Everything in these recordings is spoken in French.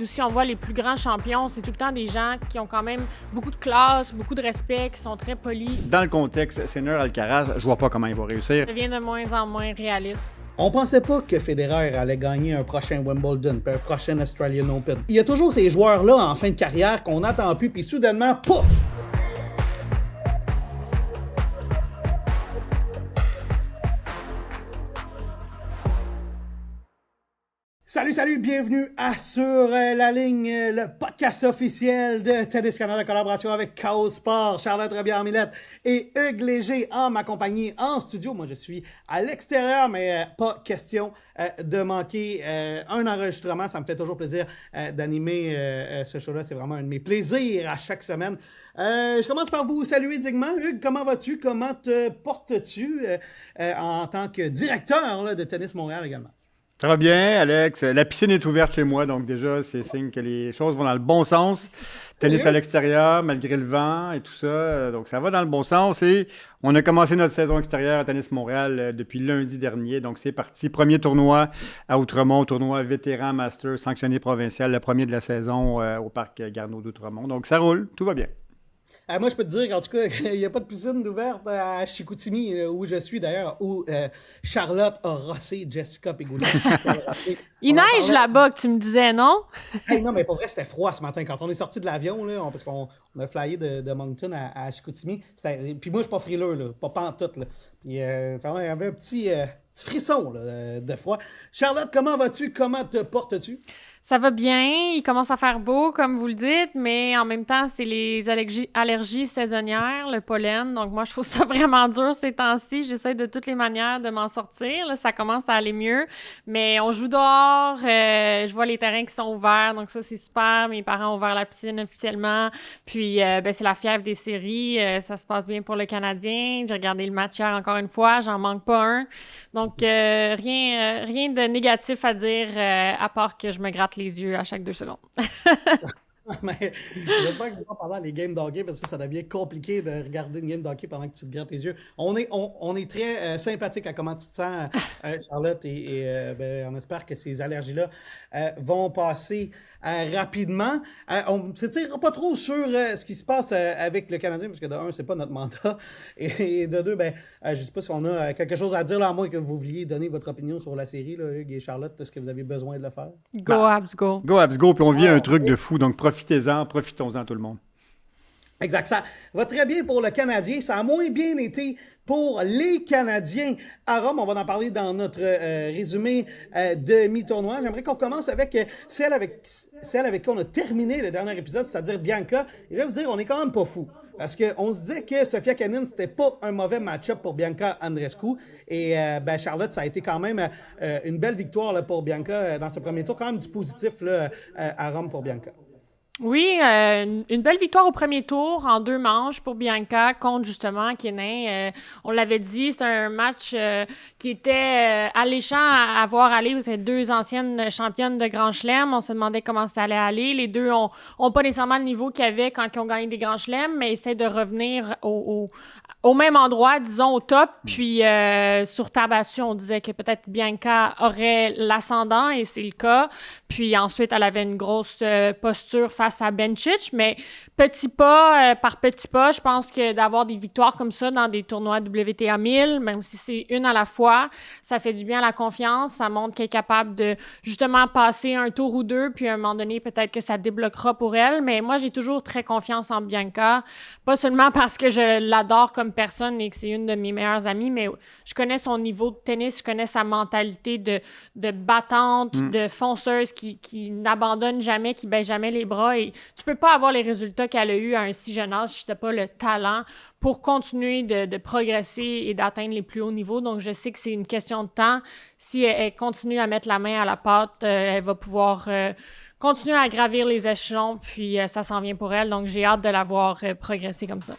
Aussi, on voit les plus grands champions, c'est tout le temps des gens qui ont quand même beaucoup de classe, beaucoup de respect, qui sont très polis. Dans le contexte Sinner Alcaraz, je vois pas comment il va réussir. Ça devient de moins en moins réaliste. On pensait pas que Federer allait gagner un prochain Wimbledon, puis un prochain Australian Open. Il y a toujours ces joueurs-là en fin de carrière qu'on n'attend plus, puis soudainement, pouf! Salut, bienvenue à Sur la ligne, le podcast officiel de Tennis Canada en collaboration avec Chaos Sport, Charlotte Robillard-Millette et Hugues Léger en ma compagnie en studio. Moi, je suis à l'extérieur, mais pas question de manquer un enregistrement. Ça me fait toujours plaisir d'animer ce show-là. C'est vraiment un de mes plaisirs à chaque semaine. Je commence par vous saluer dignement. Hugues, comment vas-tu? Comment te portes-tu en tant que directeur là, de Tennis Montréal également? Ça va bien, Alex. La piscine est ouverte chez moi, donc déjà, c'est signe que les choses vont dans le bon sens. Tennis à l'extérieur, malgré le vent et tout ça. Donc, ça va dans le bon sens. Et on a commencé notre saison extérieure à Tennis Montréal depuis lundi dernier. Donc, c'est parti. Premier tournoi à Outremont, tournoi vétéran master sanctionné provincial, le premier de la saison au parc Garneau d'Outremont. Donc, ça roule, tout va bien. Moi, je peux te dire qu'en tout cas, il n'y a pas de piscine ouverte à Chicoutimi, où je suis d'ailleurs, où Charlotte a rossé Jessica Pegula. Il neige là-bas, que tu me disais, non? Hey, non, mais pour vrai, c'était froid ce matin. Quand on est sorti de l'avion, là, parce qu'on a flyé de Moncton à Chicoutimi, puis moi, je suis pas frileux, là, pas pantoute. Là. Puis, il y avait un petit frisson là, de froid. Charlotte, comment vas-tu? Comment te portes-tu? Ça va bien, il commence à faire beau, comme vous le dites, mais en même temps, c'est les allergies saisonnières, le pollen. Donc moi, je trouve ça vraiment dur ces temps-ci. J'essaie de toutes les manières de m'en sortir. Là, ça commence à aller mieux, mais on joue dehors. Je vois les terrains qui sont ouverts, donc ça, c'est super. Mes parents ont ouvert la piscine officiellement. Puis, c'est la fièvre des séries. Ça se passe bien pour le Canadien. J'ai regardé le match hier encore une fois. J'en manque pas un. Donc, rien de négatif à dire, à part que je me gratte les yeux à chaque 2 secondes. Mais j'espère que je vais pas pendant les games d'hockey parce que ça devient compliqué de regarder une game d'hockey pendant que tu te grattes les yeux. On est très sympathique à comment tu te sens, Charlotte, et on espère que ces allergies-là vont passer rapidement. On ne s'étirera pas trop sur ce qui se passe avec le Canadien, parce que de un, c'est pas notre mandat, et de deux, je sais pas si on a quelque chose à dire, là, à moins que vous vouliez donner votre opinion sur la série, là, Hugues et Charlotte. Est-ce que vous avez besoin de le faire? Go, Habs, go! Go, Habs, go! Puis on vit un truc de fou, donc profitons-en tout le monde. Exact. Ça va très bien pour le Canadien. Ça a moins bien été pour les Canadiens à Rome. On va en parler dans notre résumé de mi-tournoi. J'aimerais qu'on commence avec celle avec qui on a terminé le dernier épisode, c'est-à-dire Bianca. Et je vais vous dire, on est quand même pas fou. Parce qu'on se disait que Sofia Kenin, c'était pas un mauvais match-up pour Bianca Andreescu. Et Charlotte, ça a été quand même une belle victoire là, pour Bianca dans ce premier tour. Quand même du positif là, à Rome pour Bianca. Oui, une belle victoire au premier tour en 2 manches pour Bianca contre justement Kenin. On l'avait dit, c'est un match qui était alléchant à voir aller. Vous êtes 2 anciennes championnes de Grand Chelem. On se demandait comment ça allait aller. Les deux ont pas nécessairement le niveau qu'ils avaient quand ils ont gagné des Grands Chelems, mais essaient de revenir au même endroit, disons, au top. Puis, sur terre battue, on disait que peut-être Bianca aurait l'ascendant, et c'est le cas. Puis ensuite, elle avait une grosse posture face à Bencic, mais petit pas par petit pas, je pense que d'avoir des victoires comme ça dans des tournois WTA 1000, même si c'est une à la fois, ça fait du bien à la confiance, ça montre qu'elle est capable de justement passer un tour ou 2, puis à un moment donné, peut-être que ça débloquera pour elle. Mais moi, j'ai toujours très confiance en Bianca, pas seulement parce que je l'adore comme personne et que c'est une de mes meilleures amies, mais je connais son niveau de tennis, je connais sa mentalité de battante, de fonceuse qui n'abandonne jamais, qui baisse jamais les bras. Et tu peux pas avoir les résultats qu'elle a eu à un si jeune âge si tu n'as pas le talent pour continuer de progresser et d'atteindre les plus hauts niveaux. Donc, je sais que c'est une question de temps. Si elle continue à mettre la main à la pâte, elle va pouvoir continuer à gravir les échelons, puis ça s'en vient pour elle. Donc, j'ai hâte de la voir progresser comme ça.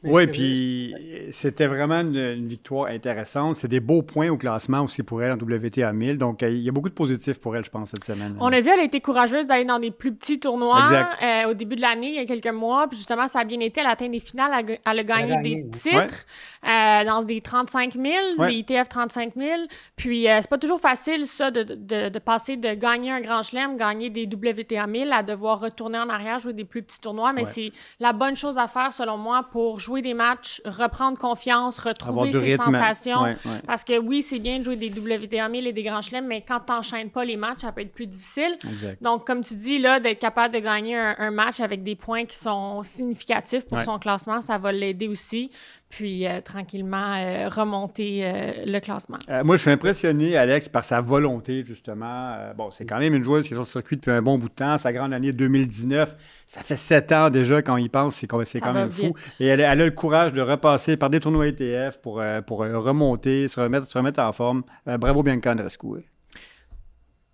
Oui, puis c'était vraiment une victoire intéressante. C'est des beaux points au classement aussi pour elle en WTA 1000. Donc, il y a beaucoup de positifs pour elle, je pense, cette semaine. On a vu, elle a été courageuse d'aller dans des plus petits tournois Exact. au début de l'année, il y a quelques mois. Puis justement, ça a bien été. Elle a atteint des finales. Elle a gagné des titres dans des 35 000, des ITF 35 000. Puis c'est pas toujours facile, ça, de passer de gagner un grand chelem, gagner des WTA 1000, à devoir retourner en arrière, jouer des plus petits tournois. Mais c'est la bonne chose à faire, selon moi, pour jouer des matchs, reprendre confiance, retrouver ses sensations. Parce que oui, c'est bien de jouer des WTA 1000 et des grands chelems, mais quand t'enchaînes pas les matchs, ça peut être plus difficile. Exact. Donc, comme tu dis, là, d'être capable de gagner un match avec des points qui sont significatifs pour son classement, ça va l'aider aussi. Puis, tranquillement, remonter le classement. Moi, je suis impressionné, Alex, par sa volonté, justement. Bon, c'est quand même une joueuse qui est sur le circuit depuis un bon bout de temps. Sa grande année 2019, ça fait 7 ans déjà quand on y pense. C'est quand même fou. Et elle a le courage de repasser par des tournois ETF pour remonter, se remettre en forme. Bravo, Bianca Andreescu.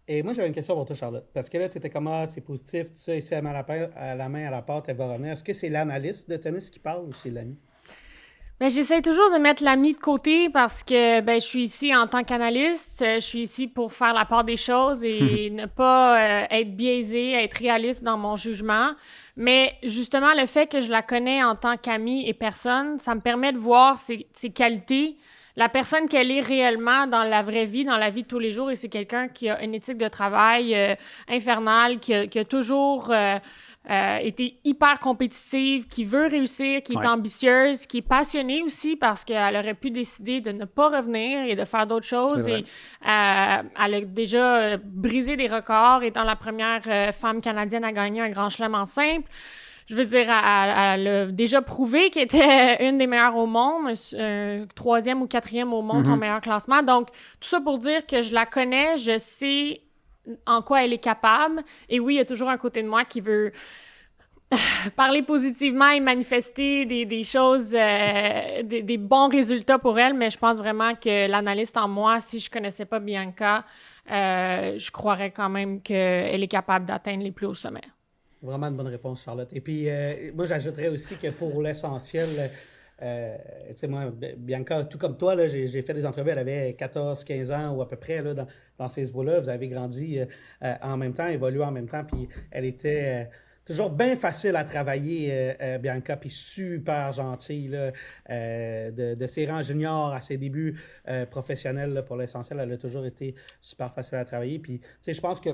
Et moi, j'avais une question pour toi, Charlotte. Parce que là, tu étais comme, c'est positif, tout ça, ici, à la main à la porte, elle va revenir. Est-ce que c'est l'analyste de tennis qui parle ou c'est l'ami? Ben, j'essaie toujours de mettre l'ami de côté parce que je suis ici en tant qu'analyste. Je suis ici pour faire la part des choses et ne pas être biaisée, être réaliste dans mon jugement. Mais justement, le fait que je la connais en tant qu'amie et personne, ça me permet de voir ses qualités, la personne qu'elle est réellement dans la vraie vie, dans la vie de tous les jours. Et c'est quelqu'un qui a une éthique de travail infernale, qui a toujours... était hyper compétitive, qui veut réussir, qui est ambitieuse, qui est passionnée aussi parce qu'elle aurait pu décider de ne pas revenir et de faire d'autres choses. Et elle a déjà brisé des records, étant la première femme canadienne à gagner un grand chelem en simple. Je veux dire, elle a déjà prouvé qu'elle était une des meilleures au monde, 3e ou 4e au monde, son meilleur classement. Donc, tout ça pour dire que je la connais, je sais en quoi elle est capable. Et oui, il y a toujours un côté de moi qui veut parler positivement et manifester des choses, des bons résultats pour elle, mais je pense vraiment que l'analyste en moi, si je connaissais pas Bianca, je croirais quand même qu'elle est capable d'atteindre les plus hauts sommets. Vraiment une bonne réponse, Charlotte. Et puis, moi, j'ajouterais aussi que pour l'essentiel... tu sais, moi, Bianca, tout comme toi, là, j'ai fait des entrevues, elle avait 14-15 ans ou à peu près là, dans ces eaux-là. Vous avez grandi en même temps, évolué en même temps, puis elle était toujours bien facile à travailler, Bianca, puis super gentille. Là, de ses rangs juniors à ses débuts professionnels, là, pour l'essentiel, elle a toujours été super facile à travailler. Puis, tu sais, je pense que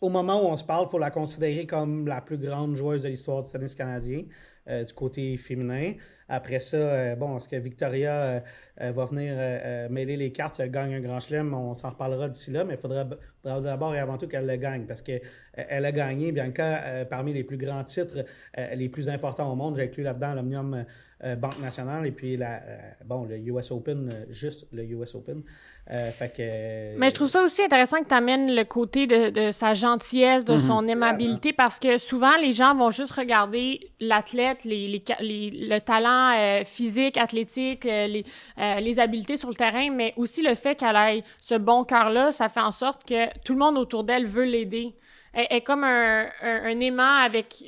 au moment où on se parle, il faut la considérer comme la plus grande joueuse de l'histoire du tennis canadien. Du côté féminin. Après ça, est-ce que Victoria va venir mêler les cartes si elle gagne un grand chelem? On s'en reparlera d'ici là, mais il faudra d'abord et avant tout qu'elle le gagne parce qu'elle a gagné, Bianca, parmi les plus grands titres, les plus importants au monde. J'ai inclus là-dedans l'Omnium Banque Nationale et puis le US Open, juste le US Open. Mais je trouve ça aussi intéressant que tu amènes le côté de sa gentillesse, de son aimabilité, parce que souvent, les gens vont juste regarder l'athlète, le talent physique, athlétique, les habiletés sur le terrain, mais aussi le fait qu'elle ait ce bon cœur-là, ça fait en sorte que tout le monde autour d'elle veut l'aider. Elle est comme un aimant avec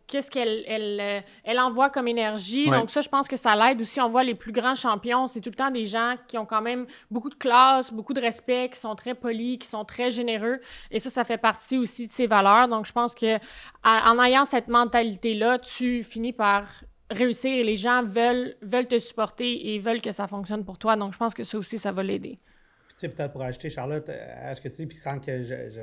qu'est-ce qu'elle envoie comme énergie. Donc ça, je pense que ça l'aide aussi. On voit les plus grands champions, c'est tout le temps des gens qui ont quand même beaucoup de classe, beaucoup de respect, qui sont très polis, qui sont très généreux. Et ça fait partie aussi de ses valeurs. Donc je pense que en ayant cette mentalité-là, tu finis par réussir et les gens veulent te supporter et veulent que ça fonctionne pour toi. Donc je pense que ça aussi, ça va l'aider. Tu sais, peut-être pour ajouter, Charlotte, à ce que tu dis, puis sans que je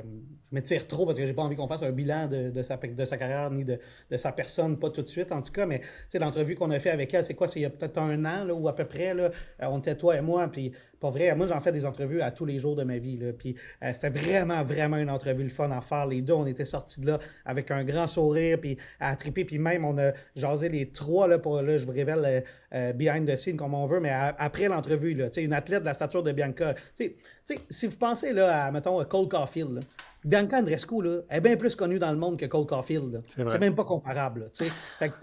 m'étire trop, parce que j'ai pas envie qu'on fasse un bilan de sa carrière ni de sa personne, pas tout de suite en tout cas, mais tu sais, l'entrevue qu'on a fait avec elle, c'est quoi? C'est il y a peut-être 1 an, là, ou à peu près, là, on était toi et moi, puis pour vrai, moi j'en fais des entrevues à tous les jours de ma vie, là, puis c'était vraiment, vraiment une entrevue le fun à faire. Les deux, on était sortis de là avec un grand sourire, puis à triper, puis même on a jasé les 3, là, je vous révèle behind the scene comme on veut, mais après l'entrevue, là, tu sais, une athlète de la stature de Bianca, tu sais, si vous pensez là, à, mettons, Cole Caulfield, là, Bianca Andreescu, là, est bien plus connue dans le monde que Cole Caulfield. C'est vrai. C'est même pas comparable. Là, fait que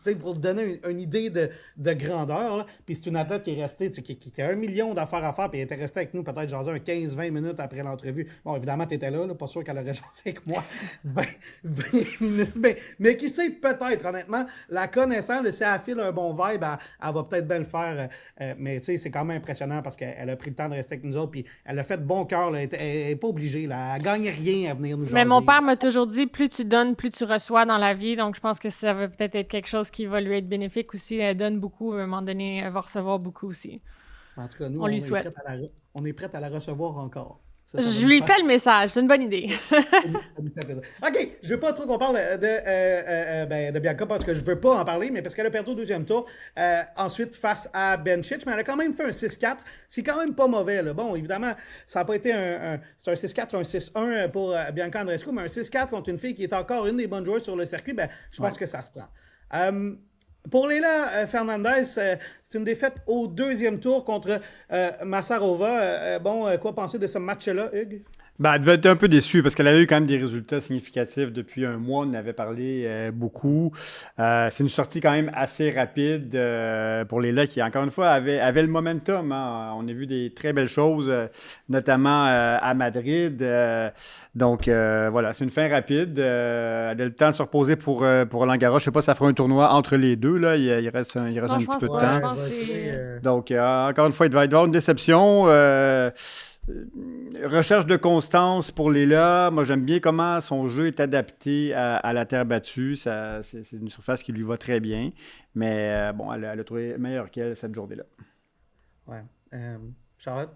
c'est pour vous donner une idée de grandeur. Là. Puis c'est une athlète qui est restée, qui a 1 million d'affaires à faire, puis elle était restée avec nous peut-être genre 15-20 minutes après l'entrevue. Bon, évidemment, tu étais là, pas sûr qu'elle aurait jasé avec moi 20 minutes. Mais qui sait, peut-être, honnêtement, la connaissance, si elle file un bon vibe, elle va peut-être bien le faire. Mais tu sais, c'est quand même impressionnant parce qu'elle a pris le temps de rester avec nous autres, puis elle a fait de bon cœur. Elle n'est pas obligée. Là. Elle ne gagne rien à venir nous jaser. Mais mon père m'a toujours dit, plus tu donnes, plus tu reçois dans la vie. Donc, je pense que ça va peut-être être quelque chose qui va lui être bénéfique aussi. Elle donne beaucoup, à un moment donné, elle va recevoir beaucoup aussi. En tout cas, nous, on lui souhaite. On est prêts à la recevoir encore. Je lui fais le message, c'est une bonne idée. OK, je veux pas trop qu'on parle de Bianca parce que je veux pas en parler, mais parce qu'elle a perdu au deuxième tour. Ensuite, face à Bencic, mais elle a quand même fait un 6-4. C'est quand même pas mauvais. Là. Bon, évidemment, ça n'a pas été c'est un 6-4 ou un 6-1 pour Bianca Andreescu, mais un 6-4 contre une fille qui est encore une des bonnes joueuses sur le circuit, je pense que ça se prend. Pour Leylah Fernandez, c'est une défaite au deuxième tour contre Massarova. Quoi penser de ce match-là, Hugues? Elle devait être un peu déçue parce qu'elle avait eu quand même des résultats significatifs depuis un mois. On en avait parlé beaucoup. C'est une sortie quand même assez rapide pour Leylah qui, encore une fois, avait le momentum. Hein. On a vu des très belles choses, notamment à Madrid. Donc, voilà, c'est une fin rapide. Elle a le temps de se reposer pour Roland Garros. Je ne sais pas si ça fera un tournoi entre les deux. Là. Il reste un petit peu de temps. Donc, encore une fois, il va y avoir une déception. Recherche de constance pour Leylah. Moi, j'aime bien comment son jeu est adapté à la terre battue. C'est une surface qui lui va très bien. Mais elle a trouvé meilleure qu'elle cette journée-là. Ouais. Charlotte?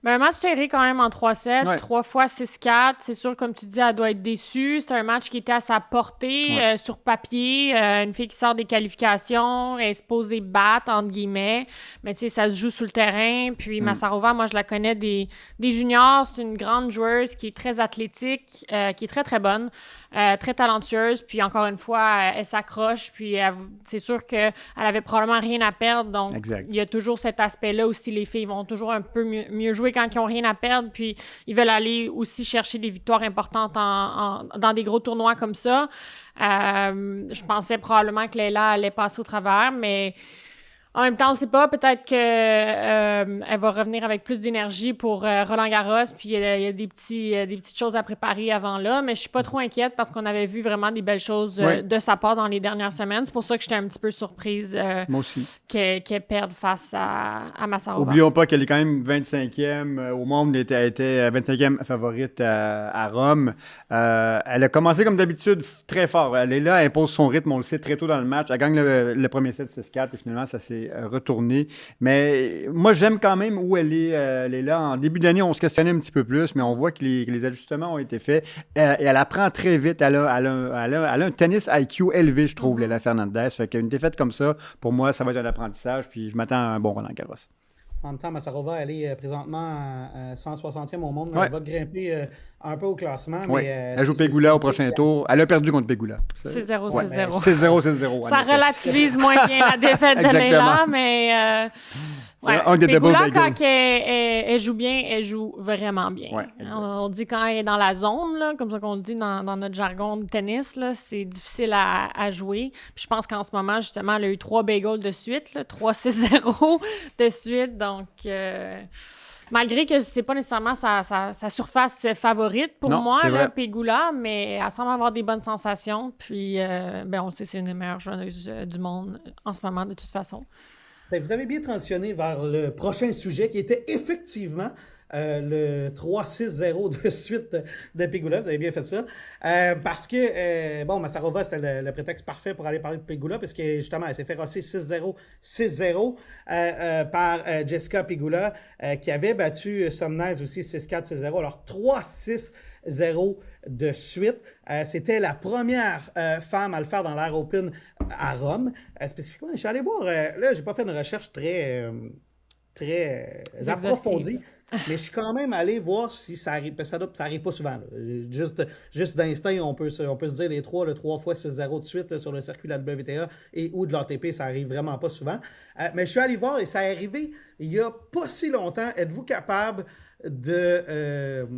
Un match serré quand même en 3-7, 3 fois 6-4. C'est sûr, comme tu dis, elle doit être déçue. C'est un match qui était à sa portée sur papier. Une fille qui sort des qualifications, elle est supposée battre, entre guillemets. Mais tu sais, ça se joue sur le terrain. Puis Massarova, moi, je la connais des juniors. C'est une grande joueuse qui est très athlétique, qui est très, très bonne, très talentueuse. Puis encore une fois, elle s'accroche. Puis c'est sûr qu'elle avait probablement rien à perdre. Donc, il y a toujours cet aspect-là aussi. Les filles vont toujours un peu mieux jouer quand ils n'ont rien à perdre, puis ils veulent aller aussi chercher des victoires importantes dans des gros tournois comme ça. Je pensais probablement que Leylah allait passer au travers, mais en même temps, on ne sait pas. Peut-être qu'elle va revenir avec plus d'énergie pour Roland-Garros, puis il y a des petites choses à préparer avant là, mais je ne suis pas trop inquiète parce qu'on avait vu vraiment des belles choses de sa part dans les dernières semaines. C'est pour ça que j'étais un petit peu surprise moi aussi. qu'elle perde face à Massarova. Oublions pas qu'elle est quand même 25e au monde, elle était 25e favorite à Rome. Elle a commencé comme d'habitude très fort. Elle est là, elle impose son rythme, on le sait, très tôt dans le match. Elle gagne le premier set 6-4 et finalement, ça s'est retourné. Mais moi, j'aime quand même où elle est là. En début d'année, on se questionnait un petit peu plus, mais on voit que les ajustements ont été faits. Et elle apprend très vite. Elle a un tennis IQ élevé, je trouve, Leylah Fernandez. Fait qu'une défaite comme ça, pour moi, ça va être un apprentissage. Puis je m'attends à un bon Roland Garros. En même temps, Massarova, elle est présentement 160e au monde. Elle va grimper un peu au classement. Oui. Mais, elle joue Pegula au prochain tour. Elle a perdu contre Pegula. C'est 0-0. 6-0. Ça relativise moins bien la défaite de Leylah, mais Pegula, quand elle joue bien, elle joue vraiment bien. Ouais, on dit quand elle est dans la zone, là, comme ça qu'on le dit dans notre jargon de tennis, là, c'est difficile à jouer. Puis je pense qu'en ce moment, justement, elle a eu 3 bagels de suite, 3-6-0 de suite. Donc, malgré que c'est pas nécessairement sa surface favorite pour moi, là, Pegula, mais elle semble avoir des bonnes sensations. Puis, on le sait, c'est une des meilleures joueuses du monde en ce moment, de toute façon. Vous avez bien transitionné vers le prochain sujet qui était effectivement le 3-6-0 de suite de Pegula. Vous avez bien fait ça. Parce que, Massarova, c'était le prétexte parfait pour aller parler de Pegula, parce que justement, elle s'est fait rosser 6-0 par Jessica Pegula, qui avait battu Somnaise aussi 6-4, 6-0. Alors, 3-6-0 de suite. C'était la première femme à le faire dans l'Air Open à Rome. Spécifiquement, je suis allé voir, là, j'ai pas fait une recherche très approfondie, mais je suis quand même allé voir si ça arrive. Ça arrive pas souvent. Là. Juste d'instinct, on peut se dire le 3 fois 6-0 de suite là, sur le circuit de la WTA et ou de l'ATP, ça arrive vraiment pas souvent. Mais je suis allé voir et ça est arrivé il y a pas si longtemps. Êtes-vous capable de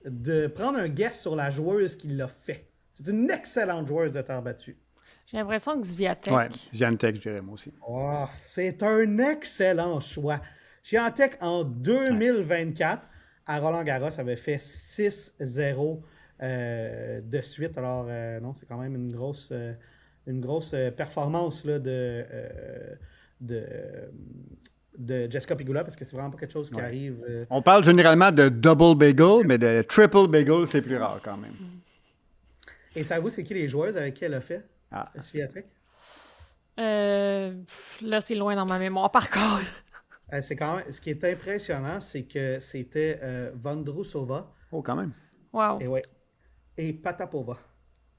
de prendre un guess sur la joueuse qui l'a fait. C'est une excellente joueuse de terre battue. J'ai l'impression que Swiatek. Oui, Swiatek, je dirais moi aussi. Oh, c'est un excellent choix. Swiatek, en 2024, à Roland-Garros, avait fait 6-0 de suite. Alors, non, c'est quand même une grosse performance là, de Jessica Pegula, parce que c'est vraiment pas quelque chose qui arrive. On parle généralement de double bagel, mais de triple bagel, c'est plus rare quand même. Et savez-vous, c'est qui les joueuses avec qui elle a fait Swiatek? Là, c'est loin dans ma mémoire, par contre. C'est quand même, ce qui est impressionnant, c'est que c'était Vondrousova. Oh, quand même. Wow. Et Patapova.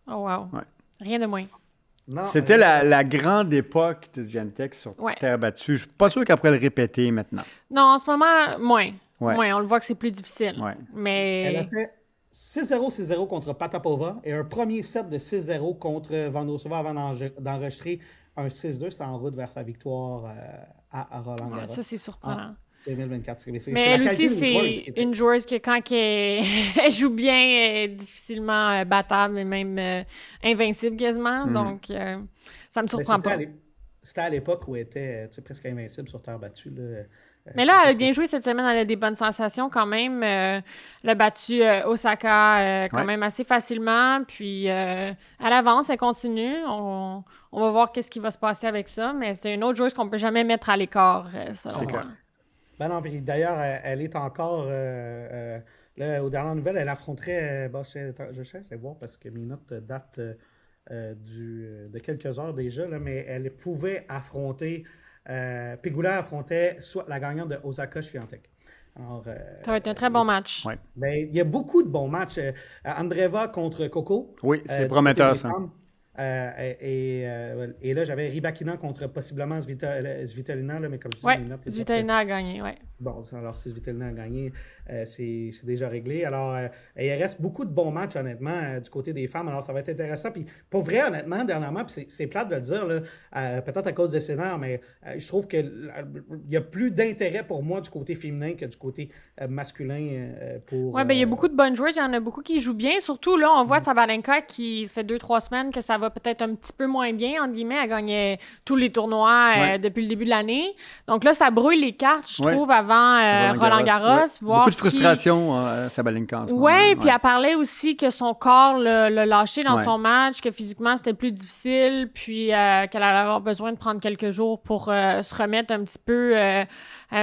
Oh, wow. Ouais. Rien de moins. Non, C'était la grande époque de Swiatek sur terre battue. Je suis pas sûr qu'elle pourrait le répéter maintenant. Non, en ce moment, moins. Ouais. Moins. On le voit que c'est plus difficile. Ouais. Mais... Elle a fait 6-0, 6-0 contre Patapova et un premier set de 6-0 contre Vondrousova avant d'enregistrer un 6-2. C'était en route vers sa victoire à Roland-Garros. Ouais, ça, c'est surprenant. 2024. Mais elle aussi, c'est une joueuse qui, quand elle joue bien, est difficilement battable et même invincible quasiment. Donc, ça me surprend pas. C'était à l'époque où elle était presque invincible sur terre battue. Là. Mais là, elle a bien joué cette semaine. Elle a des bonnes sensations quand même. Elle a battu Osaka quand même assez facilement. Puis, elle avance, elle continue. On va voir qu'est-ce qui va se passer avec ça. Mais c'est une autre joueuse qu'on ne peut jamais mettre à l'écart, selon moi. Ben non, puis d'ailleurs, elle est encore... là, aux dernières nouvelles, elle affronterait... je cherche à voir parce que mes notes datent de quelques heures déjà, là, mais elle pouvait affronter... Pegula affrontait soit la gagnante de Osaka Swiatek. Alors, ça va être un très bon match. Ouais. Ben, il y a beaucoup de bons matchs. Andreeva contre Coco. Oui, c'est prometteur, ça. Et là, j'avais Rybakina contre possiblement Svitolina, là, mais comme je dis, ouais, mes notes... Svitolina a gagné, oui. Bon, alors si Svitolina a gagné, c'est déjà réglé. Alors, il reste beaucoup de bons matchs, honnêtement, du côté des femmes. Alors, ça va être intéressant. Puis, pour vrai, honnêtement, dernièrement, puis c'est plate de le dire, là, peut-être à cause de scénario, mais je trouve qu'il y a plus d'intérêt pour moi du côté féminin que du côté masculin. Oui, bien, il y a beaucoup de bonnes joueuses. Il y en a beaucoup qui jouent bien. Surtout, là, on voit Sabalenka qui fait 2-3 semaines que ça va peut-être un petit peu moins bien, entre guillemets. Elle gagnait tous les tournois depuis le début de l'année. Donc là, ça brouille les cartes, je trouve, avant Roland-Garros. Beaucoup de frustration à Sabalenka en ce moment. Oui, puis elle parlait aussi que son corps l'a lâché dans son match, que physiquement, c'était plus difficile, puis qu'elle allait avoir besoin de prendre quelques jours pour se remettre un petit peu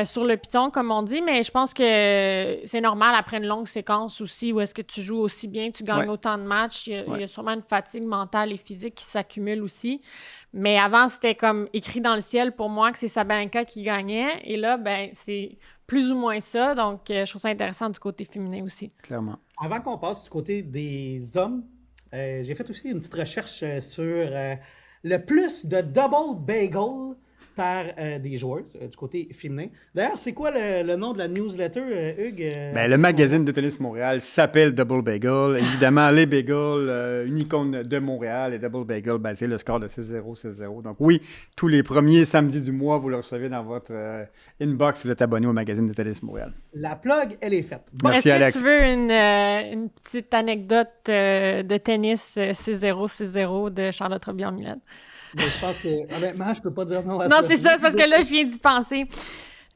sur le piton, comme on dit. Mais je pense que c'est normal après une longue séquence aussi, où est-ce que tu joues aussi bien, tu gagnes autant de matchs. Il y a sûrement une fatigue mentale et physique qui s'accumule aussi. Mais avant, c'était comme écrit dans le ciel pour moi que c'est Sabalenka qui gagnait. Et là, ben c'est plus ou moins ça. Donc, je trouve ça intéressant du côté féminin aussi. Clairement. Avant qu'on passe du côté des hommes, j'ai fait aussi une petite recherche sur le plus de double bagel par des joueurs du côté féminin. D'ailleurs, c'est quoi le nom de la newsletter, Hugues? Le magazine de tennis Montréal s'appelle Double Bagel. Évidemment, les bagels, une icône de Montréal, et Double Bagel, c'est le score de 6-0, 6-0. Donc oui, tous les premiers samedis du mois, vous le recevez dans votre inbox si vous êtes abonné au magazine de tennis Montréal. La plug, elle est faite. Merci, Alex. Est-ce que tu veux une petite anecdote de tennis 6-0, 6-0 de Charlotte Robian-Millet? Mais je pense que, honnêtement, je peux pas dire non à ça. Non, c'est ça, c'est parce que là, je viens d'y penser.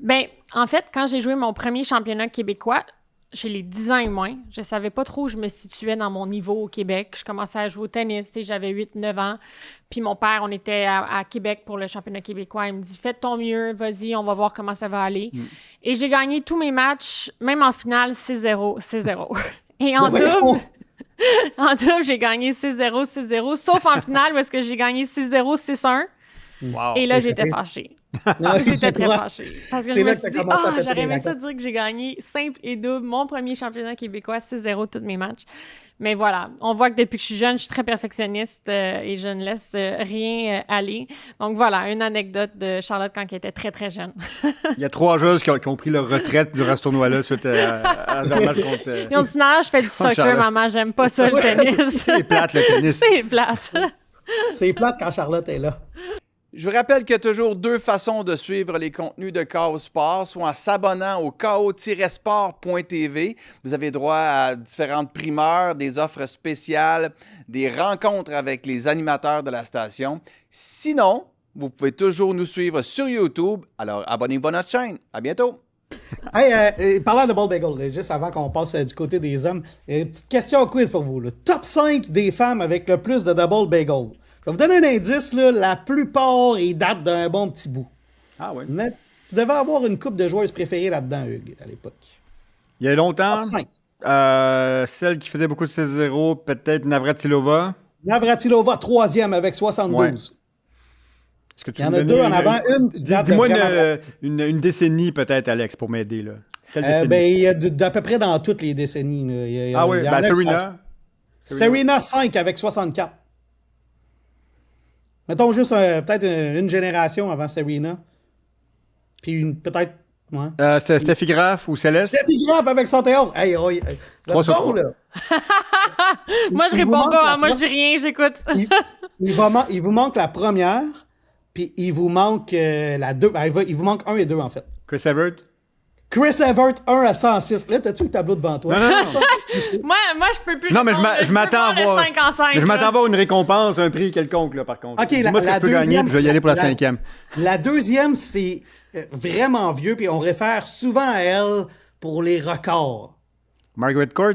Ben, en fait, quand j'ai joué mon premier championnat québécois, j'ai les 10 ans et moins. Je savais pas trop où je me situais dans mon niveau au Québec. Je commençais à jouer au tennis, j'avais 8-9 ans. Puis mon père, on était à Québec pour le championnat québécois. Il me dit « Fais de ton mieux, vas-y, on va voir comment ça va aller. Et j'ai gagné tous mes matchs, même en finale, 6-0, 6-0. Et en double... En double, j'ai gagné 6-0, 6-0, sauf en finale où est-ce que j'ai gagné 6-0, 6-1. Wow. Et là, j'étais fâchée. J'étais très fâchée. Parce que je me suis dit, j'aurais aimé ça dire que j'ai gagné simple et double mon premier championnat québécois, 6-0 tous mes matchs. Mais voilà, on voit que depuis que je suis jeune, je suis très perfectionniste et je ne laisse rien aller. Donc voilà, une anecdote de Charlotte quand elle était très, très jeune. Il y a 3 joueuses qui ont pris leur retraite durant ce tournoi-là suite à leur match contre... Ils ont dit, non, je fais du soccer, maman, j'aime pas ça, le tennis. C'est plate, le tennis. C'est plate. C'est plate quand Charlotte est là. Je vous rappelle qu'il y a toujours 2 façons de suivre les contenus de KO Sport, soit en s'abonnant au ko-sport.tv. Vous avez droit à différentes primeurs, des offres spéciales, des rencontres avec les animateurs de la station. Sinon, vous pouvez toujours nous suivre sur YouTube. Alors, abonnez-vous à notre chaîne. À bientôt! Hey, parlant de Double Bagel, juste avant qu'on passe du côté des hommes, une petite question quiz pour vous. Le top 5 des femmes avec le plus de Double Bagel. Je vais vous donner un indice, là, la plupart, ils datent d'un bon petit bout. Ah oui. Mais tu devais avoir une coupe de joueuses préférées là-dedans, Hugues, à l'époque. Il y a longtemps, Top 5. celle qui faisait beaucoup de 6-0, peut-être Navratilova. Navratilova, 3e avec 72. Ouais. Est-ce que tu Il y en veux a me 2 donner en avant, une qui date Dis-moi vraiment- une décennie peut-être, Alex, pour m'aider. Là. Quelle décennie? Ben, il y a d'à peu près dans toutes les décennies. Là. Ah oui, il y en ben a qui Serena. sont- Serena 5 avec 64. Mettons juste peut-être une génération avant Serena. Puis peut-être... Ouais. C'était Steffi Graf ou Céleste? Steffi Graf avec 71. Hey, oh, vous êtes 3 sur bon, 3. là. Moi, je Il vous réponds manque pas. la Moi, je place. dis rien, j'écoute. Il vous manque la première, puis il vous manque la 2. Il vous manque 1 et 2, en fait. Chris Evert? Chris Evert, 1 à 106. Là, t'as-tu le tableau devant toi? Non. Moi, je peux plus. Non, mais répondre. je m'attends à peux voir voir. le 5 en 5. Mais je m'attends à là. avoir une récompense, un prix quelconque, là, par contre. Ok, Dis-moi ce que la je peux gagner, deuxième- puis je vais y aller pour la 5e. La deuxième, c'est vraiment vieux, puis on réfère souvent à elle pour les records. Margaret Court?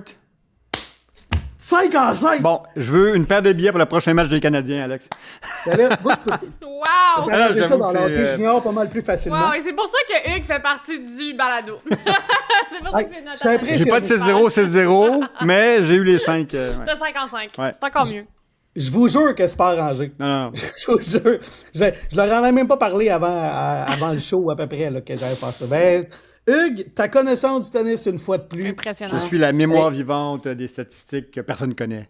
5 en 5! Bon, je veux une paire de billets pour le prochain match des Canadiens, Alex. Wow! Alors, J'ai ça j'avoue dans que le c'est, hockey junior pas mal plus facilement. Wow, et c'est pour ça que Hugues fait partie du balado. C'est pour ça que c'est je suis impressionné. J'ai pas de 6-0, 6-0, mais j'ai eu les 5. De 5 en 5. Ouais. C'est encore mieux. Je vous jure que c'est pas arrangé. Non. Je vous jure. Je leur en ai même pas parlé avant le show, à peu près, là, que j'avais fait ça. Ben, Hugues, ta connaissance du tennis une fois de plus. Impressionnant. Je suis la mémoire vivante des statistiques que personne ne connaît.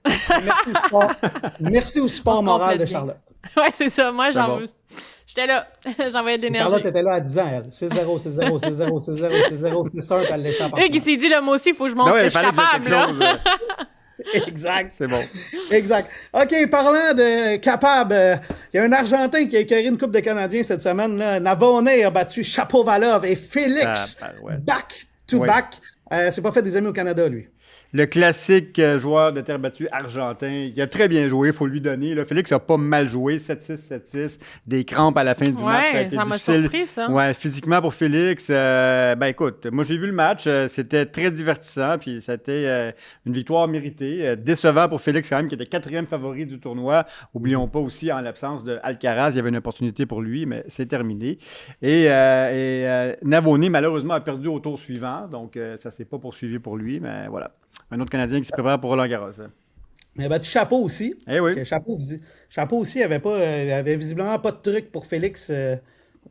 Merci au support On se moral complète de bien. Charlotte. Ouais, c'est ça. Moi, C'est bon. J'étais là. J'envoyais de l'énergie. Charlotte était là à 10 ans, elle. 6-0, 6-0, 6-0, 6-0, 6-0, 6-1, puis elle l'échappe. Hugues, il s'est dit, là, moi aussi, il faut que je montre Ben ouais, que il je suis fallait que j'ai capable. quelque Là. chose. Exact. C'est bon. Exact. OK, parlant de capable, il y a un Argentin qui a écœuré une Coupe de Canadiens cette semaine. Là. Navonnet a battu Chapovalov et Félix ouais. back-to-back. C'est pas fait des amis au Canada, lui. Le classique joueur de terre battue argentin, il a très bien joué, il faut lui donner. Là. Félix a pas mal joué, 7-6, 7-6, des crampes à la fin du match. Ça a été ça m'a difficile. surpris, ça. Ouais, physiquement pour Félix, ben écoute, moi j'ai vu le match, c'était très divertissant, puis c'était une victoire méritée. Décevant pour Félix quand même, qui était 4e favori du tournoi. Oublions pas aussi, en l'absence de Alcaraz, il y avait une opportunité pour lui, mais c'est terminé. Et Navonnet, malheureusement, a perdu au tour suivant, donc ça s'est pas poursuivi pour lui, mais voilà. Un autre Canadien qui se prépare pour Roland-Garros. Il a battu Chapeau aussi. Eh oui. Que Chapeau aussi avait visiblement pas de truc pour Félix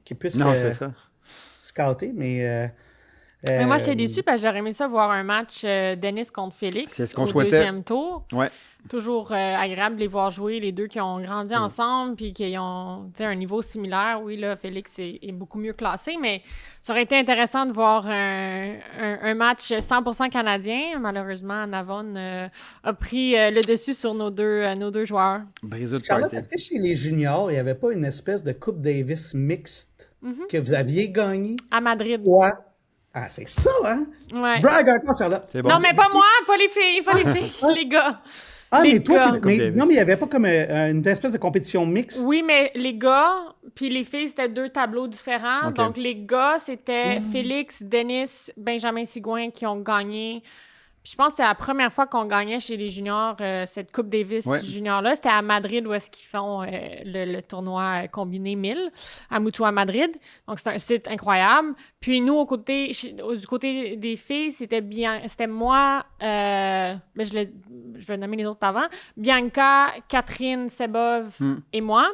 qui puisse Non, c'est ça. scouter, mais... Mais moi, j'étais déçu parce que j'aurais aimé ça voir un match Denis contre Félix C'est ce qu'on au souhaitait. deuxième tour. Ouais. Toujours agréable de les voir jouer, les deux qui ont grandi ensemble puis qui ont un niveau similaire. Oui, là, Félix est beaucoup mieux classé, mais ça aurait été intéressant de voir un match 100% canadien. Malheureusement, Navon a pris le dessus sur nos deux joueurs. Briseux de Charlotte, party. est-ce que chez les juniors, il n'y avait pas une espèce de Coupe Davis mixte que vous aviez gagnée? À Madrid. Ouais. Ah, c'est ça, hein? Ouais. Brag encore, Charlotte. C'est bon. Non, mais pas moi, pas les filles, les gars. Ah, les mais toi, gars. non, Coupe Davis. mais il n'y avait pas comme une espèce de compétition mixte. Oui, mais les gars, puis les filles, c'était 2 tableaux différents. Ok. Donc, les gars, c'était Félix, Denis, Benjamin Sigouin qui ont gagné. Puis je pense que c'était la première fois qu'on gagnait chez les juniors cette Coupe Davis Ouais. junior-là. C'était à Madrid où est-ce qu'ils font le tournoi combiné 1000, à Mutua Madrid. Donc, c'est un site incroyable. Puis nous, du côté des filles, c'était moi, mais je vais nommer les autres avant, Bianca, Catherine, Sebov et moi.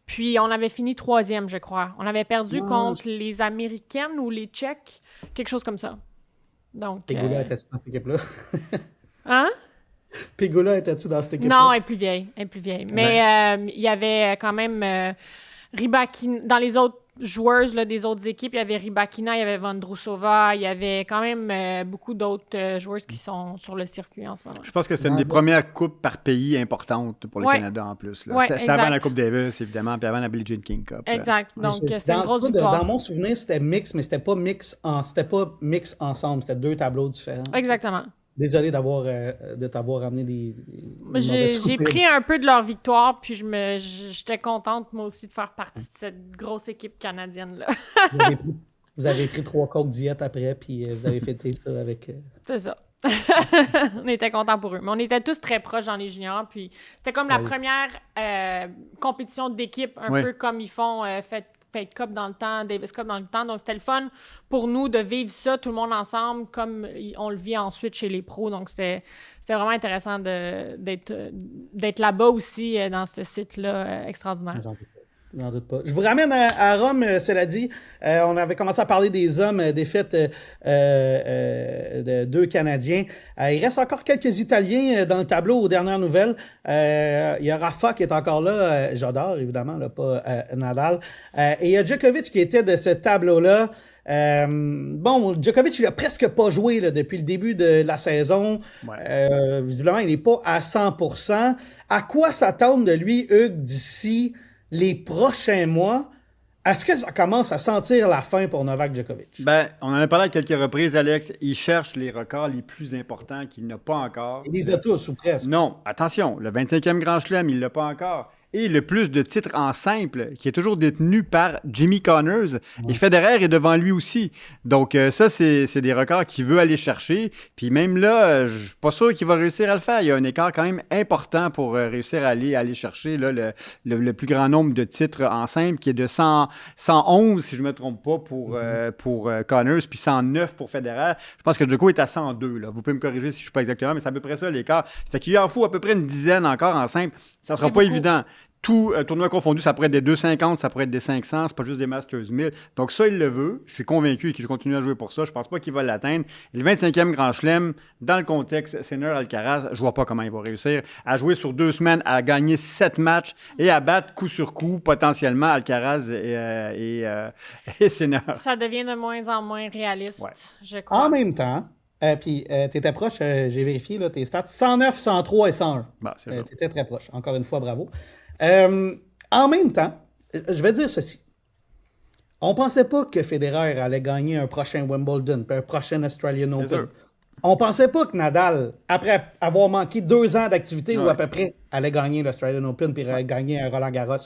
Puis on avait fini 3e, je crois. On avait perdu contre les Américaines ou les Tchèques, quelque chose comme ça. Donc, Pegula, étais-tu dans cette équipe-là? hein? Pegula, étais-tu dans cette équipe-là? Non, elle est plus vieille. Mais il y avait quand même Rybakina. Dans les autres joueuses là, des autres équipes. Il y avait Rybakina, il y avait Vondrousova, il y avait quand même beaucoup d'autres joueuses qui sont sur le circuit en ce moment. Je pense que c'était une des premières coupes par pays importantes pour le Canada en plus. Là. Ouais, c'était avant la Coupe Davis, évidemment, puis avant la Billie Jean King Cup. Exact. Donc, c'était une grosse victoire. Dans mon souvenir, c'était mix, mais c'était pas mix ensemble. C'était 2 tableaux différents. Exactement. Désolé de t'avoir amené des j'ai pris un peu de leur victoire, puis j'étais contente, moi aussi, de faire partie de cette grosse équipe canadienne-là. Vous avez pris 3 coques diète après, puis vous avez fêté ça avec... C'est ça. On était contents pour eux. Mais on était tous très proches dans les juniors, puis c'était comme la première compétition d'équipe, un peu comme ils font Fed Cup dans le temps, Davis Cup dans le temps. Donc, c'était le fun pour nous de vivre ça, tout le monde ensemble, comme on le vit ensuite chez les pros. Donc, c'était vraiment intéressant d'être là-bas aussi, dans ce site-là extraordinaire. J'en doute pas. Je vous ramène à Rome, cela dit. On avait commencé à parler des hommes, défaites de 2 Canadiens. Il reste encore quelques Italiens dans le tableau aux dernières nouvelles. Il y a Rafa qui est encore là. J'adore, évidemment, là, pas Nadal. Et il y a Djokovic qui était de ce tableau-là. Djokovic, il a presque pas joué là, depuis le début de la saison. Visiblement, il n'est pas à 100%. À quoi s'attendre de lui, Hugues, d'ici les prochains mois? Est-ce que ça commence à sentir la fin pour Novak Djokovic? On en a parlé à quelques reprises, Alex. Il cherche les records les plus importants qu'il n'a pas encore. Il les a tous, ou presque. Non, attention, le 25e Grand Chelem, il ne l'a pas encore. Et le plus de titres en simple, qui est toujours détenu par Jimmy Connors. Et Federer est devant lui aussi. Donc ça, c'est des records qu'il veut aller chercher. Puis même là, je suis pas sûr qu'il va réussir à le faire. Il y a un écart quand même important pour réussir à aller chercher là, le plus grand nombre de titres en simple, qui est de 111, si je ne me trompe pas, pour Connors, puis 109 pour Federer. Je pense que Djoko est à 102. Là. Vous pouvez me corriger si je ne suis pas exactement, mais c'est à peu près ça l'écart. Fait qu'il en faut à peu près une dizaine encore en simple. Ça ne sera pas évident. Tout tournoi confondu, ça pourrait être des 250, ça pourrait être des 500, c'est pas juste des Masters 1000. Donc ça, il le veut. Je suis convaincu qu'il continue à jouer pour ça. Je pense pas qu'il va l'atteindre. Et le 25e Grand Chelem, dans le contexte Sinner-Alcaraz, je vois pas comment il va réussir à jouer sur 2 semaines, à gagner 7 matchs et à battre coup sur coup, potentiellement, Alcaraz et Sinner. Ça devient de moins en moins réaliste, je crois. En même temps, puis tu étais proche, j'ai vérifié là, tes stats, 109, 103 et 101. C'est ça. Tu étais très proche. Encore une fois, bravo. En même temps, je vais dire ceci. On pensait pas que Federer allait gagner un prochain Wimbledon puis un prochain Australian Open. Sûr. On pensait pas que Nadal, après avoir manqué 2 ans d'activité ou à peu près, allait gagner l'Australian Open puis gagner un Roland-Garros.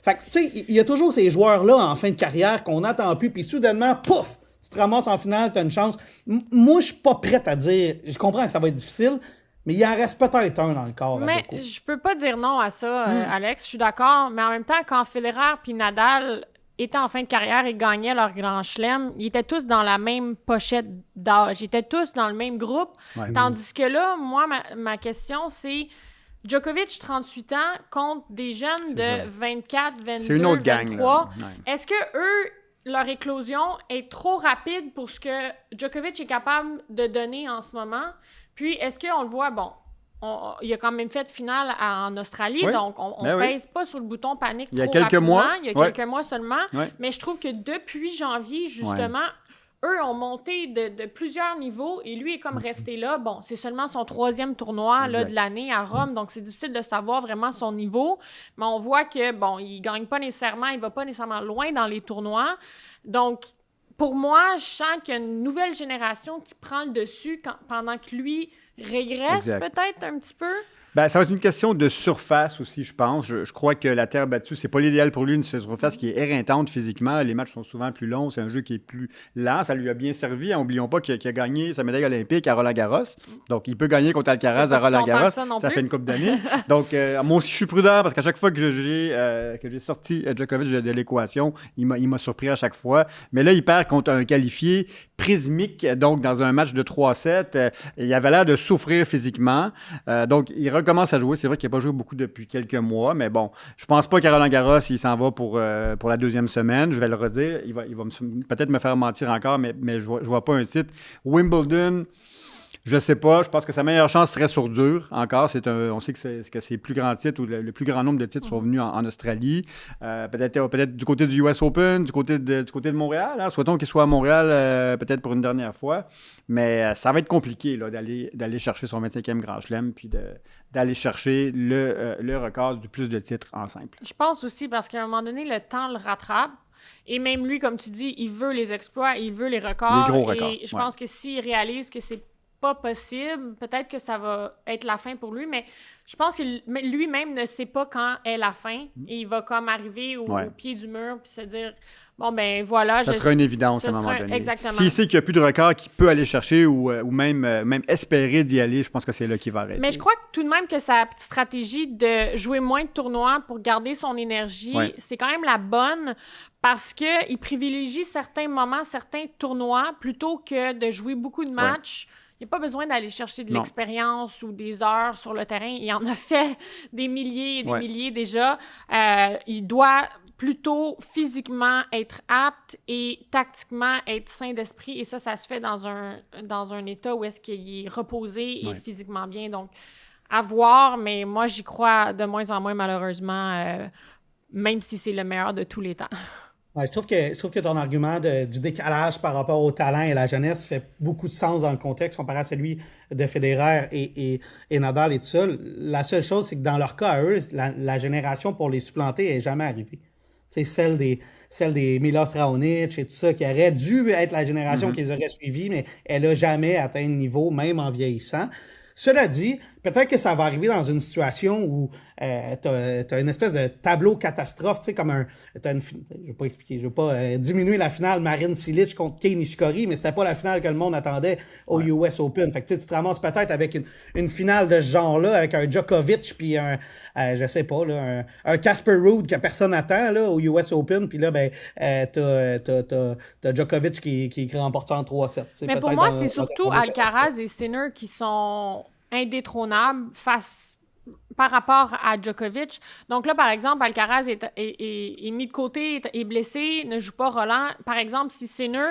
Fait que, tu sais, il y a toujours ces joueurs-là en fin de carrière qu'on n'attend plus puis soudainement, pouf, tu te ramasses en finale, tu as une chance. Moi, je suis pas prête à dire, je comprends que ça va être difficile, mais il en reste peut-être un dans le corps. Mais je peux pas dire non à ça, Alex. Je suis d'accord. Mais en même temps, quand Federer puis Nadal étaient en fin de carrière et gagnaient leur Grand Chelem, ils étaient tous dans la même pochette d'âge. Ils étaient tous dans le même groupe. Tandis que là, moi, ma question, c'est Djokovic, 38 ans, contre des jeunes de 24, 22, c'est une autre 23. Gang, Est-ce que eux, leur éclosion est trop rapide pour ce que Djokovic est capable de donner en ce moment? Puis, est-ce qu'on le voit, il a quand même fait finale en Australie, donc on ne pèse pas sur le bouton panique trop rapidement. Il y a quelques mois seulement. Mais je trouve que depuis janvier, justement, eux ont monté de plusieurs niveaux et lui est comme resté là. Bon, c'est seulement son 3e tournoi là, de l'année à Rome, donc c'est difficile de savoir vraiment son niveau. Mais on voit que, il ne gagne pas nécessairement, il ne va pas nécessairement loin dans les tournois. Donc, pour moi, je sens qu'il y a une nouvelle génération qui prend le dessus pendant que lui régresse peut-être un petit peu. Ça va être une question de surface aussi, je pense. Je crois que la terre battue, c'est pas l'idéal pour lui, une surface qui est éreintante physiquement. Les matchs sont souvent plus longs, c'est un jeu qui est plus lent. Ça lui a bien servi. N'oublions pas qu'il a gagné sa médaille olympique à Roland-Garros. Donc, il peut gagner contre Alcaraz à Roland-Garros. Ça fait une couple d'années. Donc, moi aussi, je suis prudent parce qu'à chaque fois que j'ai sorti Djokovic de l'équation, il m'a surpris à chaque fois. Mais là, il perd contre un qualifié prismique, donc dans un match de 3-7. Il avait l'air de souffrir physiquement. Donc, il commence à jouer. C'est vrai qu'il n'a pas joué beaucoup depuis quelques mois, mais bon, je pense pas qu'à Roland-Garros, il s'en va pour la 2e semaine. Je vais le redire. Il va peut-être me faire mentir encore, mais je vois pas un titre. Wimbledon, Je sais pas. Je pense que sa meilleure chance serait sur dur. Encore, on sait que ses plus grands titres ou le plus grand nombre de titres sont venus en Australie. Peut-être du côté du US Open, du côté de Montréal. Hein. Souhaitons qu'il soit à Montréal peut-être pour une dernière fois. Mais ça va être compliqué là, d'aller chercher son 25e Grand Chelem puis d'aller chercher le record du plus de titres en simple. Je pense aussi parce qu'à un moment donné, le temps le rattrape. Et même lui, comme tu dis, il veut les exploits, il veut les records. Les gros records. Et je pense que s'il réalise que c'est pas possible, peut-être que ça va être la fin pour lui, mais je pense que lui-même ne sait pas quand est la fin. Et il va comme arriver au pied du mur puis se dire... Bon, ben voilà. Ça sera une évidence à un moment donné. Exactement. S'il sait qu'il n'y a plus de record qu'il peut aller chercher ou même espérer d'y aller, je pense que c'est là qu'il va arrêter. Mais je crois que tout de même que sa petite stratégie de jouer moins de tournois pour garder son énergie, c'est quand même la bonne parce qu'il privilégie certains moments, certains tournois plutôt que de jouer beaucoup de matchs. Il n'y a pas besoin d'aller chercher de l'expérience ou des heures sur le terrain. Il en a fait des milliers et des milliers déjà. Il doit plutôt physiquement être apte et tactiquement être sain d'esprit. Et ça se fait dans un état où est-ce qu'il est reposé et physiquement bien. Donc, à voir, mais moi, j'y crois de moins en moins, malheureusement, même si c'est le meilleur de tous les temps. Ouais, je trouve que ton argument du décalage par rapport au talent et la jeunesse fait beaucoup de sens dans le contexte comparé à celui de Federer et Nadal et tout ça. La seule chose, c'est que dans leur cas, à eux, la génération pour les supplanter n'est jamais arrivée. Tu sais, celle des Milos Raonic et tout ça, qui aurait dû être la génération qu'ils auraient suivie, mais elle n'a jamais atteint le niveau, même en vieillissant. Cela dit, peut-être que ça va arriver dans une situation où t'as une espèce de tableau catastrophe, tu sais, comme je vais pas expliquer, je vais pas diminuer la finale Marin Cilic contre Kei Nishikori, mais c'était pas la finale que le monde attendait au US Open. Fait que tu te ramasses peut-être avec une finale de ce genre-là, avec un Djokovic puis je sais pas, là, un Casper Ruud que personne attend là, au US Open, puis là, ben, t'as Djokovic qui remporte ça en 3-7. Mais pour moi, c'est surtout Alcaraz et Sinner qui sont indétrônables par rapport à Djokovic. Donc là, par exemple, Alcaraz est mis de côté, est blessé, ne joue pas Roland. Par exemple, si Sinner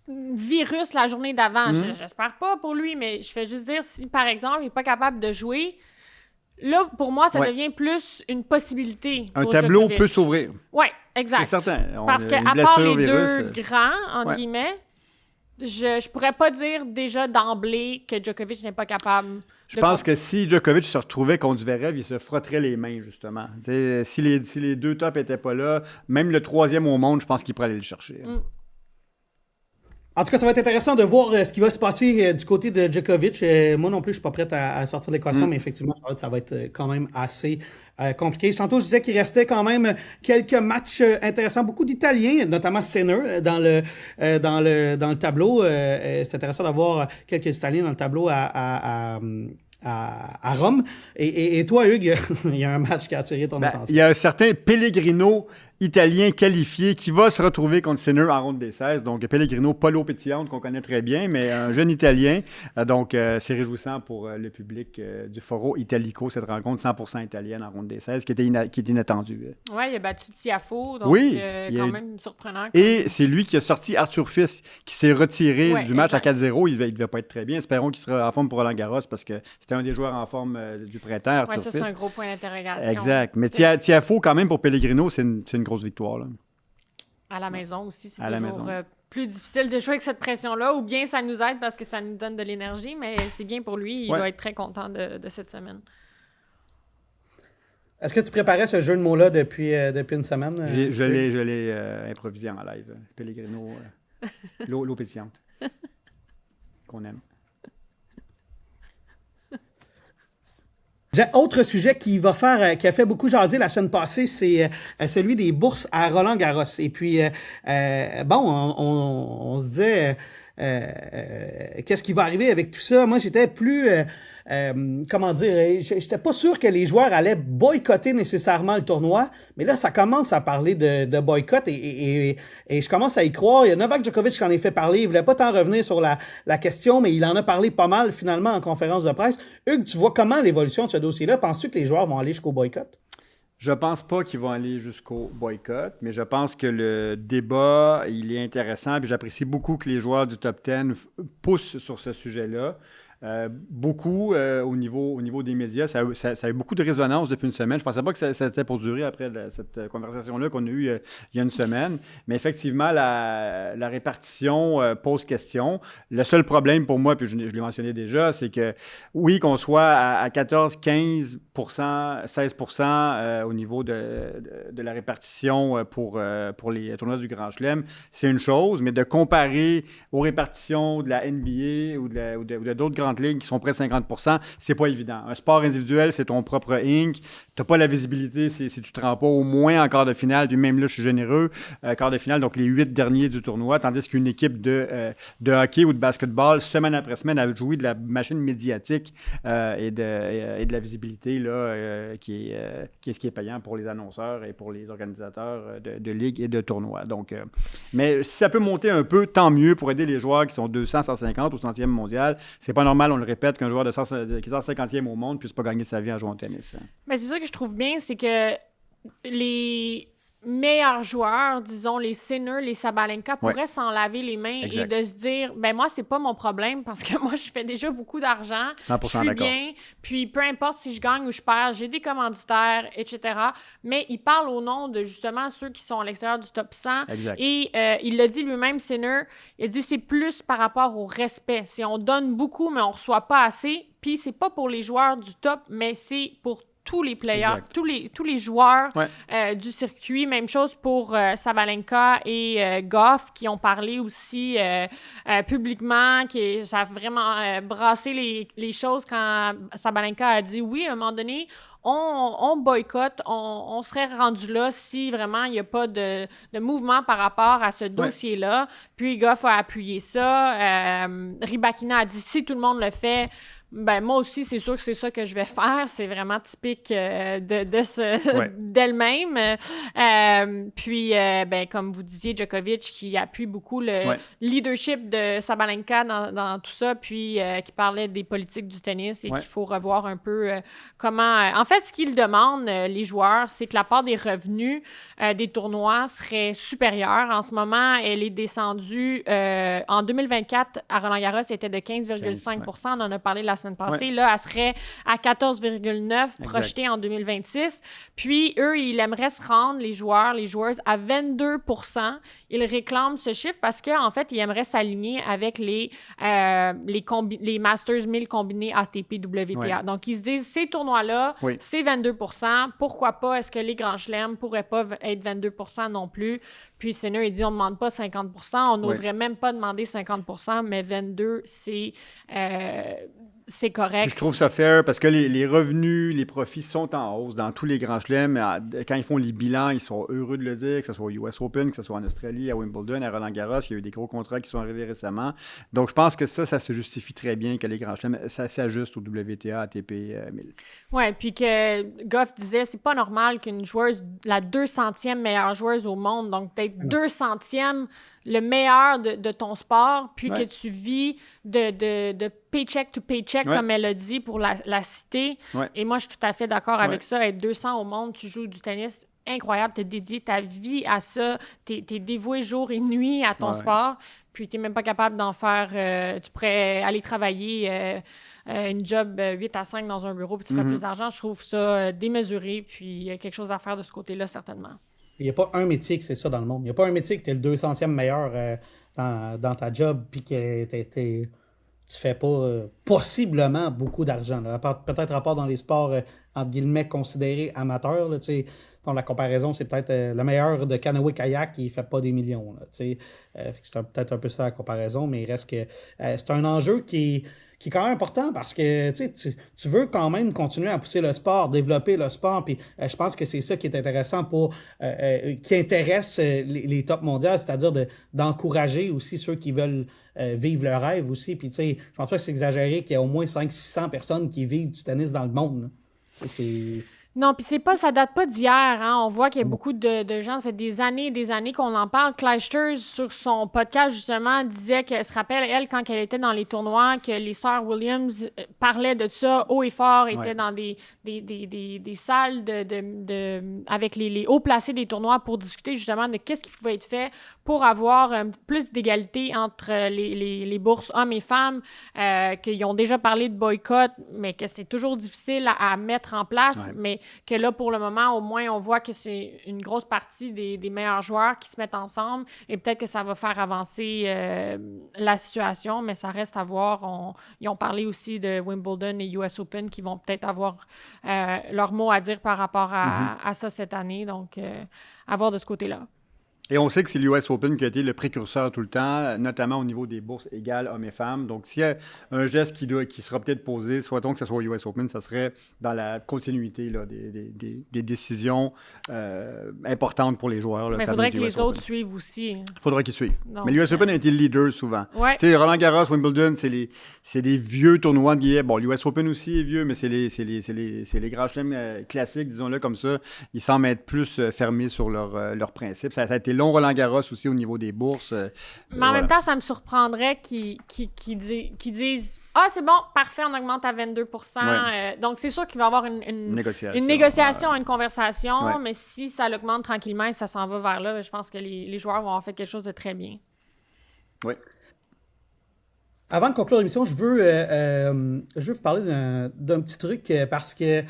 virus la journée d'avant, j'espère pas pour lui, mais je fais juste dire, si par exemple, il n'est pas capable de jouer, là, pour moi, ça devient plus une possibilité. Un tableau peut s'ouvrir. Oui, exact. C'est certain. Parce qu'à part les deux grands, entre guillemets, je pourrais pas dire déjà d'emblée que Djokovic n'est pas capable. Je pense que si Djokovic se retrouvait contre Zverev, il se frotterait les mains, justement. Si les deux tops n'étaient pas là, même le troisième au monde, je pense qu'il pourrait aller le chercher. En tout cas, ça va être intéressant de voir ce qui va se passer du côté de Djokovic. Moi non plus, je suis pas prête à sortir l'équation, mais effectivement, ça va être quand même assez compliqué. Tantôt, je disais qu'il restait quand même quelques matchs intéressants, beaucoup d'Italiens, notamment Sinner dans le tableau. C'est intéressant d'avoir quelques Italiens dans le tableau à Rome. Et toi, Hugues, il y a un match qui a attiré ton attention. Il y a un certain Pellegrino italien qualifié qui va se retrouver contre Sinner en ronde des 16. Donc, Pellegrino, pas l'eau pétillante qu'on connaît très bien, mais un jeune Italien. Donc, c'est réjouissant pour le public du Foro Italico, cette rencontre 100% italienne en ronde des 16 qui était inattendue. Oui, il a battu Tiafoe, donc quand même surprenant. Et c'est lui qui a sorti Arthur Fils, qui s'est retiré du match à 4-0. Il devait pas être très bien. Espérons qu'il sera en forme pour Roland Garros parce que c'était un des joueurs en forme du printemps, Arthur Fils. Oui, ça, c'est un gros point d'interrogation. Exact. Mais Tiafoe, quand même, pour Pellegrino, c'est une grosse victoire. Là. À la maison aussi, c'est toujours plus difficile de jouer avec cette pression-là, ou bien ça nous aide parce que ça nous donne de l'énergie, mais c'est bien pour lui. Il doit être très content de cette semaine. Est-ce que tu préparais ce jeu de mots-là depuis une semaine? Je l'ai improvisé en live. Pellegrino, l'eau pétillante. Qu'on aime. Autre sujet qui a fait beaucoup jaser la semaine passée, c'est celui des bourses à Roland-Garros. Et puis, on se disait, qu'est-ce qui va arriver avec tout ça? Moi, j'étais plus, j'étais pas sûr que les joueurs allaient boycotter nécessairement le tournoi, mais là, ça commence à parler de boycott et je commence à y croire. Il y a Novak Djokovic qui en a fait parler. Il voulait pas tant revenir sur la question, mais il en a parlé pas mal finalement en conférence de presse. Hugues, tu vois comment l'évolution de ce dossier-là? Penses-tu que les joueurs vont aller jusqu'au boycott? Je pense pas qu'ils vont aller jusqu'au boycott, mais je pense que le débat, il est intéressant. Puis j'apprécie beaucoup que les joueurs du top 10 poussent sur ce sujet-là. Beaucoup au niveau des médias. Ça a eu beaucoup de résonance depuis une semaine. Je ne pensais pas que ça était pour durer après cette conversation-là qu'on a eue il y a une semaine. Mais effectivement, la répartition pose question. Le seul problème pour moi, puis je l'ai mentionné déjà, c'est que oui, qu'on soit à 14, 15 16 au niveau de la répartition pour les tournois du Grand Chelem, c'est une chose, mais de comparer aux répartitions de la NBA ou de d'autres grandes ligues qui sont près de 50 %, c'est pas évident. Un sport individuel, c'est ton propre Inc. Tu n'as pas la visibilité si tu ne te rends pas au moins en quart de finale, puis même là, je suis généreux, quart de finale, donc les 8 derniers du tournoi, tandis qu'une équipe de hockey ou de basketball, semaine après semaine, a joué de la machine médiatique et de la visibilité là, qui est ce qui est payant pour les annonceurs et pour les organisateurs de ligues et de tournois. Donc, mais si ça peut monter un peu, tant mieux pour aider les joueurs qui sont 200, 150 au 100e mondial. C'est pas normal, on le répète, qu'un joueur qui est 150e au monde puisse pas gagner sa vie en jouant au tennis. Hein. Mais c'est ça que je trouve bien, c'est que les meilleurs joueurs, disons les Sinner, les Sabalenka, pourraient s'en laver les mains et de se dire, ben moi, c'est pas mon problème parce que moi, je fais déjà beaucoup d'argent, 100% je suis bien, puis peu importe si je gagne ou je perds, j'ai des commanditaires, etc. Mais il parle au nom de justement ceux qui sont à l'extérieur du top 100. Exact. Et il l'a dit lui-même, Sinner, il a dit c'est plus par rapport au respect. Si on donne beaucoup, mais on reçoit pas assez, puis c'est pas pour les joueurs du top, mais c'est pour tous les players, tous les joueurs du circuit. Même chose pour Sabalenka et Goff qui ont parlé aussi publiquement, ça a vraiment brassé les choses quand Sabalenka a dit oui, à un moment donné, on boycotte, on serait rendu là si vraiment il n'y a pas de mouvement par rapport à ce dossier-là. Puis Goff a appuyé ça. Rybakina a dit si tout le monde le fait, ben moi aussi, c'est sûr que c'est ça que je vais faire. C'est vraiment typique d'elle-même. Puis, ben, comme vous disiez, Djokovic qui appuie beaucoup le leadership de Sabalenka dans tout ça, puis qui parlait des politiques du tennis et qu'il faut revoir un peu comment... en fait, ce qu'ils demandent, les joueurs, c'est que la part des revenus des tournois serait supérieure. En ce moment, elle est descendue... en 2024, à Roland-Garros, c'était de 15,5 %. On en a parlé la semaine passée. Là, elle serait à 14,9 projetée en 2026. Puis, eux, ils aimeraient se rendre, les joueuses, à 22 %. Ils réclament ce chiffre parce qu'en fait, ils aimeraient s'aligner avec les Masters 1000 combinés ATP WTA. Donc, ils se disent, ces tournois-là, c'est 22 %. Pourquoi pas? Est-ce que les grands chelems pourraient pas être 22 % non plus? Puis, Sinner, il dit, on ne demande pas 50 % on n'oserait même pas demander 50 % mais 22 c'est correct. Puis je trouve ça fair parce que les revenus, les profits sont en hausse dans tous les grands chelems. Quand ils font les bilans, ils sont heureux de le dire, que ce soit au US Open, que ce soit en Australie, à Wimbledon, à Roland-Garros. Il y a eu des gros contrats qui sont arrivés récemment. Donc, je pense que ça se justifie très bien que les grands chelems, ça s'ajuste au WTA, ATP 1000. Oui, puis que Goff disait, c'est pas normal qu'une joueuse, la 200e meilleure joueuse au monde, donc peut-être 200e le meilleur de ton sport, puis que tu vis de paycheck to paycheck, comme elle a dit, pour la citer. Et moi, je suis tout à fait d'accord avec ça. Être 200 au monde, tu joues du tennis incroyable, tu as dédié ta vie à ça, tu es dévoué jour et nuit à ton sport, puis tu n'es même pas capable d'en faire... tu pourrais aller travailler... une job 8 à 5 dans un bureau, puis tu ferais plus d'argent. Je trouve ça démesuré, puis il y a quelque chose à faire de ce côté-là, certainement. Il n'y a pas un métier que c'est ça dans le monde. Il n'y a pas un métier que tu es le 200e meilleur dans ta job puis que tu fais pas possiblement beaucoup d'argent. Peut-être à part dans les sports, entre guillemets, considérés amateurs. Là, donc, la comparaison, c'est peut-être le meilleur de canoë-kayak qui ne fait pas des millions. Là, c'est peut-être un peu ça la comparaison, mais il reste que c'est un enjeu qui est quand même important parce que tu veux quand même continuer à pousser le sport, développer le sport, puis je pense que c'est ça qui est intéressant qui intéresse les tops mondiales, c'est-à-dire d'encourager aussi ceux qui veulent vivre leur rêve aussi. Puis je pense pas que c'est exagéré qu'il y a au moins 500-600 personnes qui vivent du tennis dans le monde. Non, puis ça date pas d'hier, hein. On voit qu'il y a beaucoup de gens, ça fait des années et des années qu'on en parle. Clijsters, sur son podcast, justement, disait qu'elle se rappelle, elle, quand elle était dans les tournois, que les sœurs Williams parlaient de ça haut et fort, étaient dans des salles avec les hauts placés des tournois pour discuter, justement, de qu'est-ce qui pouvait être fait pour avoir plus d'égalité entre les bourses hommes et femmes, qu'ils ont déjà parlé de boycott, mais que c'est toujours difficile à mettre en place, mais que là, pour le moment, au moins, on voit que c'est une grosse partie des meilleurs joueurs qui se mettent ensemble et peut-être que ça va faire avancer la situation, mais ça reste à voir. Ils ont parlé aussi de Wimbledon et US Open qui vont peut-être avoir leur mot à dire par rapport à ça cette année, donc à voir de ce côté-là. Et on sait que c'est l'US Open qui a été le précurseur tout le temps, notamment au niveau des bourses égales hommes et femmes. Donc, s'il y a un geste qui sera peut-être posé, souhaitons que ce soit au US Open, ça serait dans la continuité là, des décisions importantes pour les joueurs. Là, mais il faudrait que les autres suivent aussi. Il faudrait qu'ils suivent. Donc, mais l'US Open a été le leader souvent. Ouais. Tu sais, Roland-Garros, Wimbledon, c'est des vieux tournois de billets. Bon, l'US Open aussi est vieux, mais c'est les grands chelems classiques, disons-le comme ça. Ils semblent être plus fermés sur leurs principes. Ça a été long Roland-Garros aussi au niveau des bourses. Mais en même temps, ça me surprendrait qu'ils disent « Ah, c'est bon, parfait, on augmente à 22 ». Donc, c'est sûr qu'il va y avoir une négociation, une conversation, mais si ça l'augmente tranquillement et ça s'en va vers là, je pense que les joueurs vont avoir fait quelque chose de très bien. Oui. Avant de conclure l'émission, je veux vous parler d'un petit truc parce que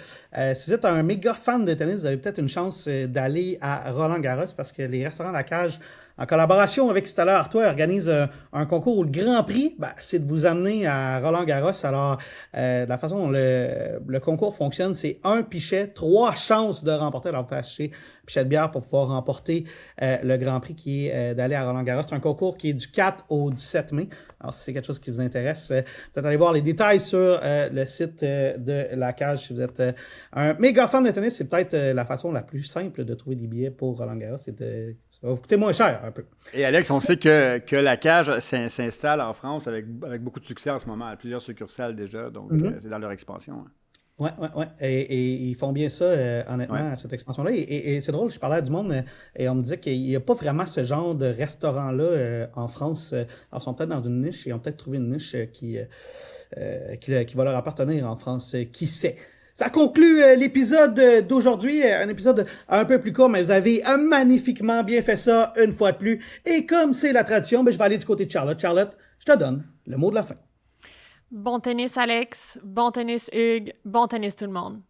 si vous êtes un méga fan de tennis, vous avez peut-être une chance d'aller à Roland-Garros parce que les restaurants La Cage, en collaboration avec Stella Artois, organisent un concours où le Grand Prix, c'est de vous amener à Roland-Garros. Alors, la façon dont le concours fonctionne, c'est un pichet, 3 chances de remporter. Alors, vous pouvez acheter un pichet de bière pour pouvoir remporter le Grand Prix qui est d'aller à Roland-Garros. C'est un concours qui est du 4 au 17 mai. Alors, si c'est quelque chose qui vous intéresse, peut-être aller voir les détails sur le site de La Cage. Si vous êtes un méga fan de tennis, c'est peut-être la façon la plus simple de trouver des billets pour Roland-Garros. Ça va vous coûter moins cher un peu. Et Alex, on sait que La Cage s'installe en France avec beaucoup de succès en ce moment, à plusieurs succursales déjà, donc c'est dans leur expansion. Ouais. Et ils font bien ça, honnêtement, cette expansion-là. Et c'est drôle, je parlais à du monde et on me disait qu'il n'y a pas vraiment ce genre de restaurant-là en France. Alors, ils sont peut-être dans une niche et ils ont peut-être trouvé une niche qui va leur appartenir en France. Qui sait? Ça conclut l'épisode d'aujourd'hui, un épisode un peu plus court, mais vous avez magnifiquement bien fait ça une fois de plus. Et comme c'est la tradition, je vais aller du côté de Charlotte. Charlotte, je te donne le mot de la fin. Bon tennis, Alex. Bon tennis, Hugues. Bon tennis, tout le monde.